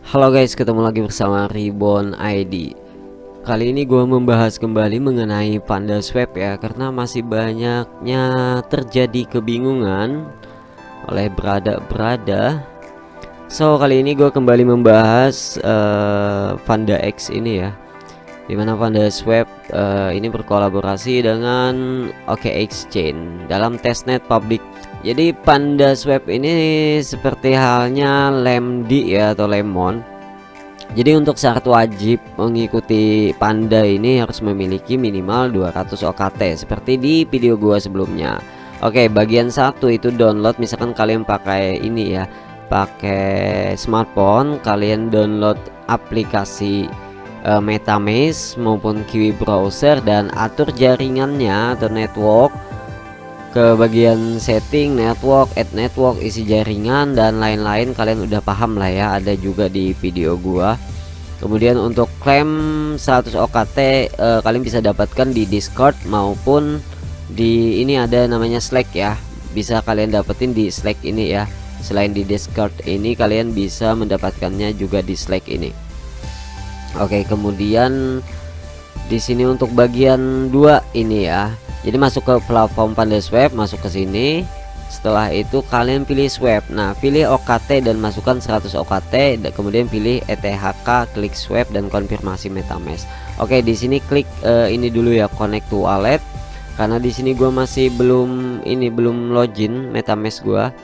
Halo guys, ketemu lagi bersama Reborn ID. Kali ini gue membahas kembali mengenai Panda Swap ya, karena masih banyaknya terjadi kebingungan oleh berada. So kali ini gue kembali membahas Panda X ini ya, dimana Panda Swap ini berkolaborasi dengan OKExchange dalam testnet publik. Jadi Panda Swap ini seperti halnya Lemdi ya, atau Lemon. Jadi untuk syarat wajib mengikuti Panda ini harus memiliki minimal 200 OKT seperti di video gua sebelumnya. Oke, bagian satu itu download. Misalkan kalian pakai ini ya, pakai smartphone, kalian download aplikasi MetaMask maupun Kiwi Browser dan atur jaringannya atau network. Ke bagian setting, network, add network, isi jaringan dan lain-lain, kalian udah paham lah ya, ada juga di video gua. Kemudian untuk klaim 100 OKT kalian bisa dapatkan di Discord maupun di ini ada namanya Slack ya, bisa kalian dapetin di Slack ini ya. Selain di Discord ini, kalian bisa mendapatkannya juga di Slack ini. Oke, kemudian di sini untuk bagian 2 ini ya. Jadi masuk ke platform Panda Swap, masuk ke sini. Setelah itu kalian pilih swap. Nah, pilih OKT dan masukkan 100 OKT, dan kemudian pilih ETHK, klik swap dan konfirmasi MetaMask. Oke, di sini klik ini dulu ya, connect to wallet. Karena di sini gua masih belum login MetaMask gua.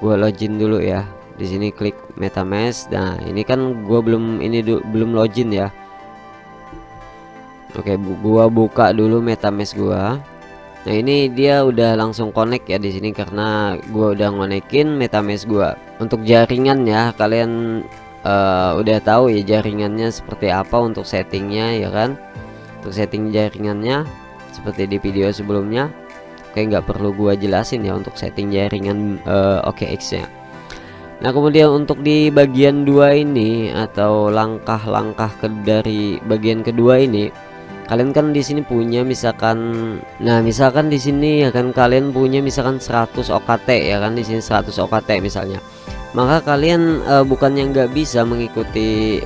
Gua login dulu ya. Di sini klik MetaMask. Nah, ini kan gua belum login ya. Oke, gua buka dulu MetaMask gua. Nah, ini dia udah langsung connect ya di sini karena gua udah ngonekin MetaMask gua. Untuk jaringan ya, kalian udah tahu ya jaringannya seperti apa untuk settingnya ya kan. Untuk setting jaringannya seperti di video sebelumnya. Oke, nggak perlu gua jelasin ya untuk setting jaringan OKX nya. Nah, kemudian untuk di bagian 2 ini atau langkah-langkah dari bagian kedua ini, kalian kan di sini punya misalkan di sini ya kan, kalian punya misalkan 100 OKT ya kan, di sini 100 OKT misalnya. Maka kalian bukannya nggak bisa mengikuti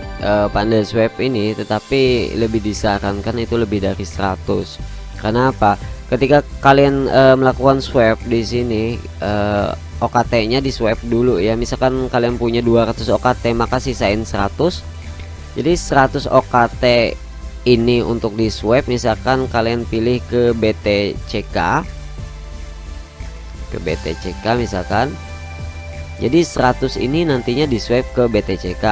Panda Swap ini, tetapi lebih disarankan itu lebih dari 100. Karena apa? Ketika kalian melakukan swap di sini, OKT-nya di swap dulu ya. Misalkan kalian punya 200 OKT, maka sisain 100. Jadi 100 OKT ini untuk di swap, misalkan kalian pilih ke BTCK, misalkan. Jadi 100 ini nantinya di swap ke BTCK,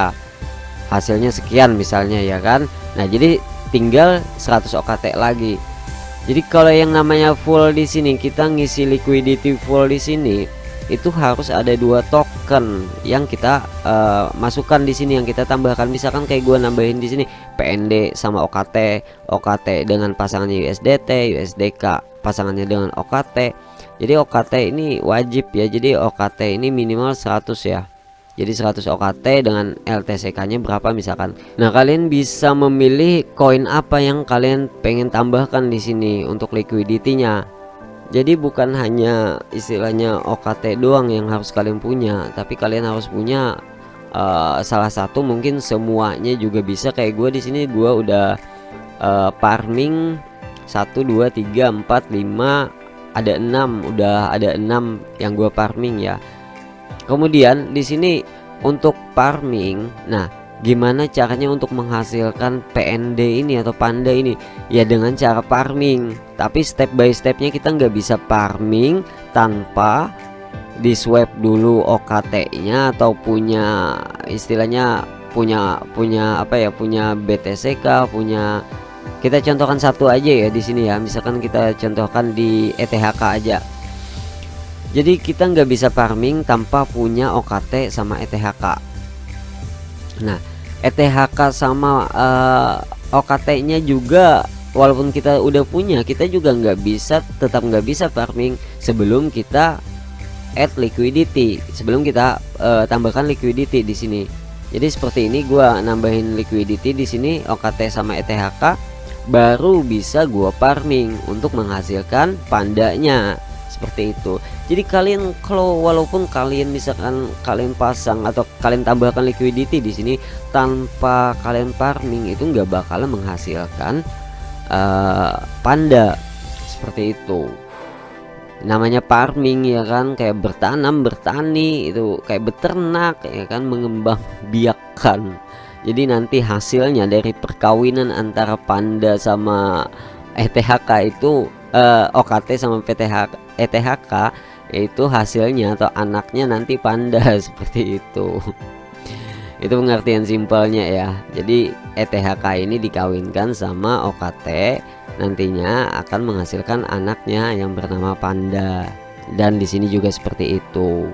hasilnya sekian misalnya ya kan. Nah, jadi tinggal 100 OKT lagi. Jadi kalau yang namanya full di sini, kita ngisi liquidity full di sini, itu harus ada 2 token yang kita masukkan di sini, yang kita tambahkan. Misalkan kayak gua nambahin di sini PND sama OKT dengan pasangannya USDT, USDK pasangannya dengan OKT. Jadi OKT ini wajib ya. Jadi OKT ini minimal 100 ya. Jadi 100 OKT dengan LTCK-nya berapa misalkan. Nah, kalian bisa memilih koin apa yang kalian pengen tambahkan di sini untuk liquidity-nya. Jadi bukan hanya istilahnya OKT doang yang harus kalian punya, tapi kalian harus punya salah satu, mungkin semuanya juga bisa. Kayak gue di sini gue udah farming 1 2 3 4 5, ada 6, udah ada 6 yang gue farming ya. Kemudian di sini untuk farming, nah gimana caranya untuk menghasilkan PND ini atau Panda ini? Ya dengan cara farming, tapi step by stepnya kita nggak bisa farming tanpa di swap dulu OKT-nya atau punya istilahnya punya apa ya, punya BTCK, punya. Kita contohkan satu aja ya di sini ya, misalkan kita contohkan di ETHK aja. Jadi kita nggak bisa farming tanpa punya OKT sama ETHK. Nah, ETHK sama OKT-nya juga, walaupun kita udah punya, kita juga tetap nggak bisa farming sebelum kita add liquidity, sebelum kita tambahkan liquidity di sini. Jadi seperti ini, gua nambahin liquidity di sini OKT sama ETHK, baru bisa gua farming untuk menghasilkan pandanya. seperti itu. Jadi kalian kalau walaupun kalian misalkan kalian pasang atau kalian tambahkan liquidity di sini tanpa kalian farming, itu nggak bakalan menghasilkan panda seperti itu. Namanya farming ya kan, kayak bertanam, bertani, itu kayak beternak ya kan, mengembang biakan. Jadi nanti hasilnya dari perkawinan antara panda sama ETHK itu OKT sama ETHK itu hasilnya atau anaknya nanti panda seperti itu. Itu pengertian simpelnya ya. Jadi ETHK ini dikawinkan sama OKT, nantinya akan menghasilkan anaknya yang bernama panda. Dan di sini juga seperti itu.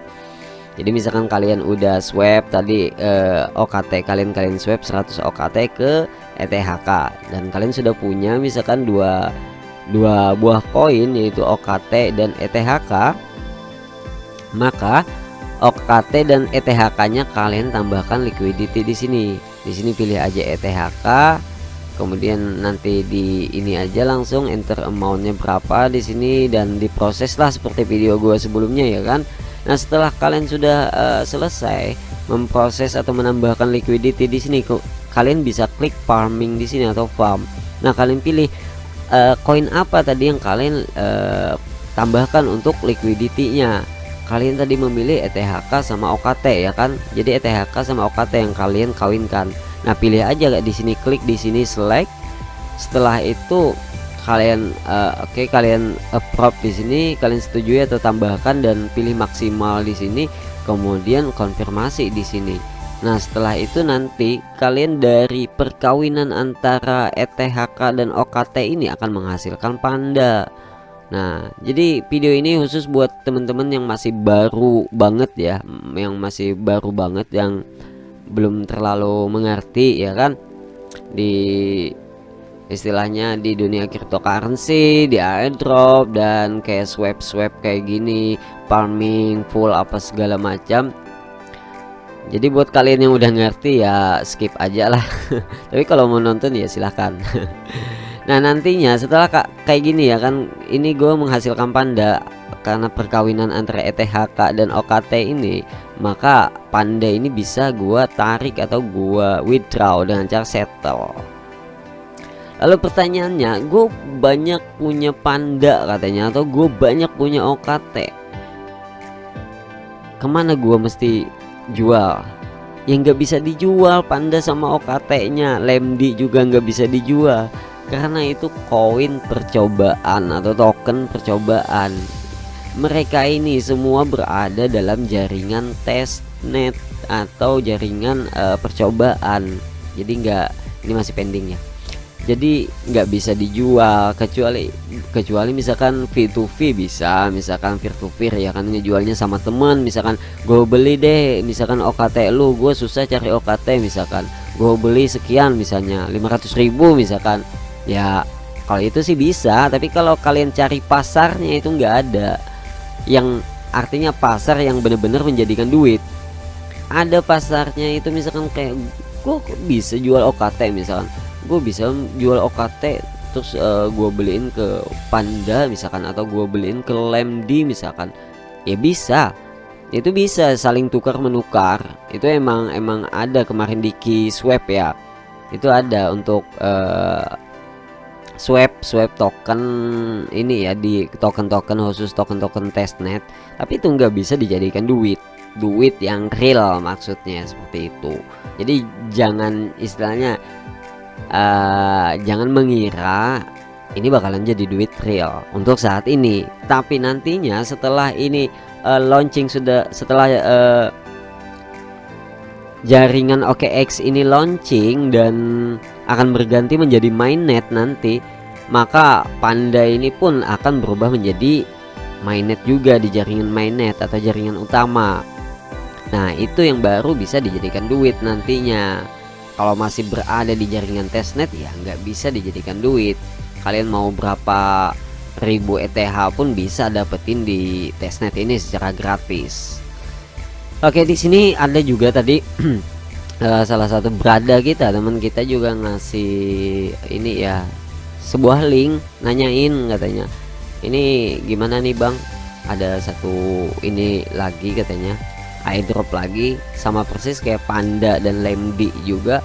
Jadi misalkan kalian udah swap tadi OKT, kalian swap 100 OKT ke ETHK dan kalian sudah punya misalkan dua buah koin yaitu OKT dan ETHK, maka OKT dan ETHK-nya kalian tambahkan liquidity di sini. Di sini pilih aja ETHK, kemudian nanti di ini aja langsung enter amountnya berapa di sini dan diproses lah seperti video gua sebelumnya ya kan. Nah setelah kalian sudah selesai memproses atau menambahkan liquidity di sini, kalian bisa klik farming di sini atau farm. Nah kalian pilih koin apa tadi yang kalian tambahkan untuk liquidity-nya. Kalian tadi memilih ETHK sama OKT ya kan. Jadi ETHK sama OKT yang kalian kawinkan. Nah pilih aja di sini, klik di sini select. Setelah itu kalian kalian approve di sini, kalian setujui atau tambahkan dan pilih maksimal di sini, kemudian konfirmasi di sini. Nah setelah itu nanti kalian dari perkawinan antara ETHK dan OKT ini akan menghasilkan panda. Nah jadi video ini khusus buat teman-teman yang masih baru banget ya, yang masih baru banget, yang belum terlalu mengerti ya kan di istilahnya di dunia cryptocurrency, di airdrop dan kayak swap kayak gini, farming full apa segala macam. Jadi buat kalian yang udah ngerti ya skip aja lah. Tapi kalau mau nonton ya silahkan. Nah nantinya setelah kayak gini ya kan, ini gue menghasilkan panda karena perkawinan antara ETHK dan OKT ini, maka panda ini bisa gue tarik atau gue withdraw dengan cara settle. Lalu pertanyaannya, gue banyak punya panda katanya, atau gue banyak punya OKT, kemana gue mesti jual? Ya nggak bisa dijual panda sama OKT-nya, Lemdi juga nggak bisa dijual karena itu koin percobaan atau token percobaan. Mereka ini semua berada dalam jaringan testnet atau jaringan percobaan. Jadi ini masih pending ya. Jadi nggak bisa dijual kecuali misalkan V2V bisa, misalkan peer to peer ya kan, ngejualnya sama teman. Misalkan gue beli deh misalkan OKT lu, gue susah cari OKT, misalkan gue beli sekian misalnya 500.000 misalkan ya, kalau itu sih bisa. Tapi kalau kalian cari pasarnya itu nggak ada, yang artinya pasar yang benar-benar menjadikan duit. Ada pasarnya itu misalkan kayak gue bisa jual OKT, misalkan gue bisa jual OKT terus gue beliin ke panda misalkan, atau gue beliin ke Lemdi misalkan, ya bisa. Itu bisa saling tukar menukar. Itu emang ada kemarin di Keyswap ya, itu ada untuk swap token ini ya, di token khusus token testnet. Tapi itu nggak bisa dijadikan duit yang real, maksudnya seperti itu. Jadi jangan istilahnya jangan mengira ini bakalan jadi duit real untuk saat ini. Tapi nantinya setelah ini launching, setelah jaringan OKX ini launching dan akan berganti menjadi mainnet nanti, maka panda ini pun akan berubah menjadi mainnet juga di jaringan mainnet atau jaringan utama. Nah itu yang baru bisa dijadikan duit nantinya. Kalau masih berada di jaringan testnet ya nggak bisa dijadikan duit. Kalian mau berapa ribu ETH pun bisa dapetin di testnet ini secara gratis. Oke, di sini ada juga tadi salah satu berada kita, teman kita juga ngasih ini ya, sebuah link, nanyain katanya, ini gimana nih bang ada satu ini lagi katanya, airdrop lagi, sama persis kayak Panda dan Lemdi juga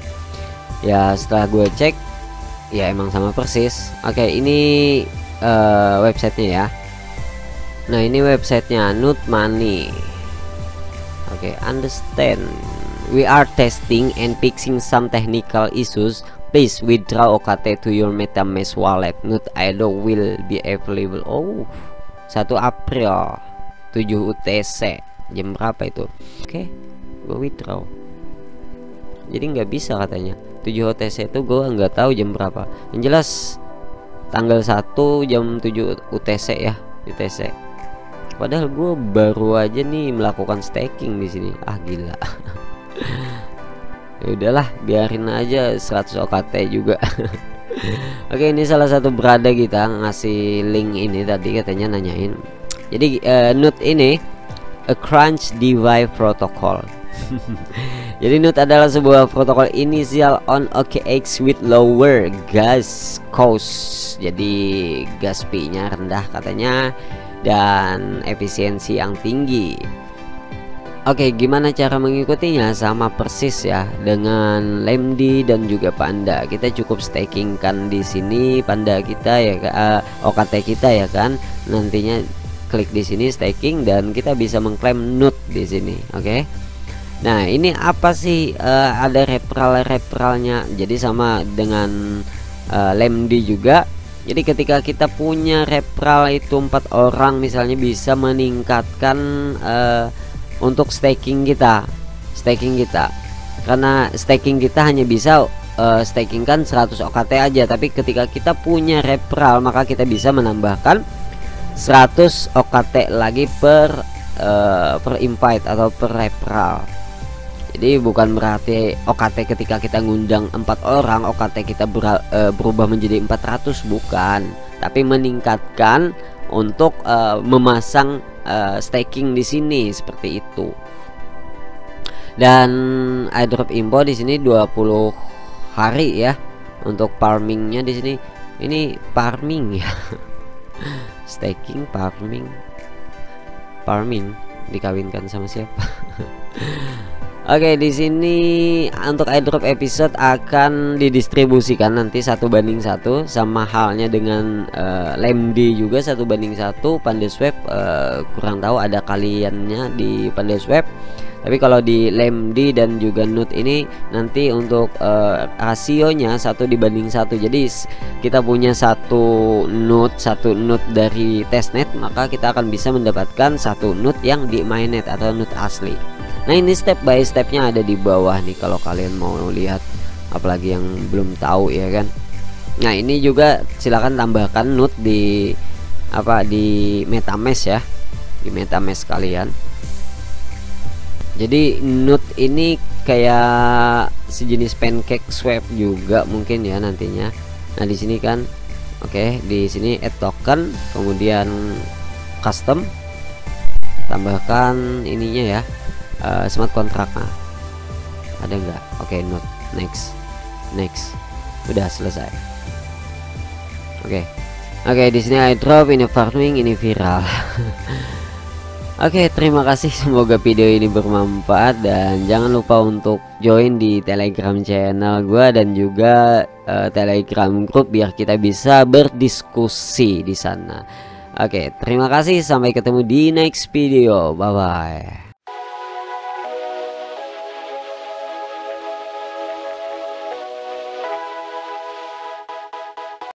ya. Setelah gue cek ya emang sama persis. Oke, ini websitenya ya. Nah, ini websitenya Nut Money. Oke, understand. We are testing and fixing some technical issues. Please withdraw OKT to your MetaMask wallet. Nut IDO will be available. Oh, 1 April 7 UTC. Jam berapa itu? Oke, gue withdraw. Jadi nggak bisa katanya. 7 UTC itu gue nggak tahu jam berapa. Yang jelas tanggal 1 jam 7 UTC ya, UTC. Padahal gue baru aja nih melakukan staking di sini. Ah, gila. Ya udahlah, biarin aja 100 OKT juga. Oke, ini salah satu berada kita ngasih link ini tadi, katanya nanyain. Jadi Nut ini a crunch DeFi protocol. Jadi Nut adalah sebuah protokol inisial on OKX with lower gas cost. Jadi gas fee-nya rendah katanya dan efisiensi yang tinggi. Oke, gimana cara mengikutinya? Sama persis ya dengan Lemdi dan juga Panda. Kita cukup staking kan di sini Panda kita ya, OKT kita ya kan. Nantinya klik di sini staking dan kita bisa mengklaim Nut di sini. Oke. Nah, ini apa sih? Ada referralnya. Jadi sama dengan Lemdi juga. Jadi ketika kita punya referral itu 4 orang misalnya, bisa meningkatkan untuk staking kita. Karena staking kita hanya bisa staking kan 100 OKT aja, tapi ketika kita punya referral maka kita bisa menambahkan 100 OKT lagi per invite atau per referral. Jadi bukan berarti OKT ketika kita ngundang 4 orang OKT kita berubah menjadi 400, bukan, tapi meningkatkan untuk memasang staking di sini seperti itu. Dan airdrop info di sini 20 hari ya untuk farmingnya di sini. Ini farming ya. Staking, farming dikawinkan sama siapa? Oke, di sini untuk airdrop episode akan didistribusikan nanti 1:1, sama halnya dengan Lemdi juga 1:1. Pandaswap kurang tahu ada kaliannya di Pandaswap. Tapi kalau di Lemdi dan juga Nut ini nanti untuk rasionya 1:1. Jadi kita punya satu Nut dari testnet, maka kita akan bisa mendapatkan satu Nut yang di mainnet atau Nut asli. Nah, ini step by stepnya ada di bawah nih kalau kalian mau lihat, apalagi yang belum tahu ya kan. Nah, ini juga silakan tambahkan Nut di MetaMask ya, di MetaMask kalian. Jadi Nut ini kayak sejenis pancake swap juga mungkin ya nantinya. Nah, di sini kan oke, di sini add token, kemudian custom, tambahkan ininya ya, smart contract. Nah, ada nggak? Oke, Nut, next, udah selesai. Oke, di sini airdrop, ini farming, ini viral. Oke, terima kasih, semoga video ini bermanfaat dan jangan lupa untuk join di Telegram channel gua dan juga Telegram group biar kita bisa berdiskusi di sana. Oke, terima kasih, sampai ketemu di next video. Bye bye.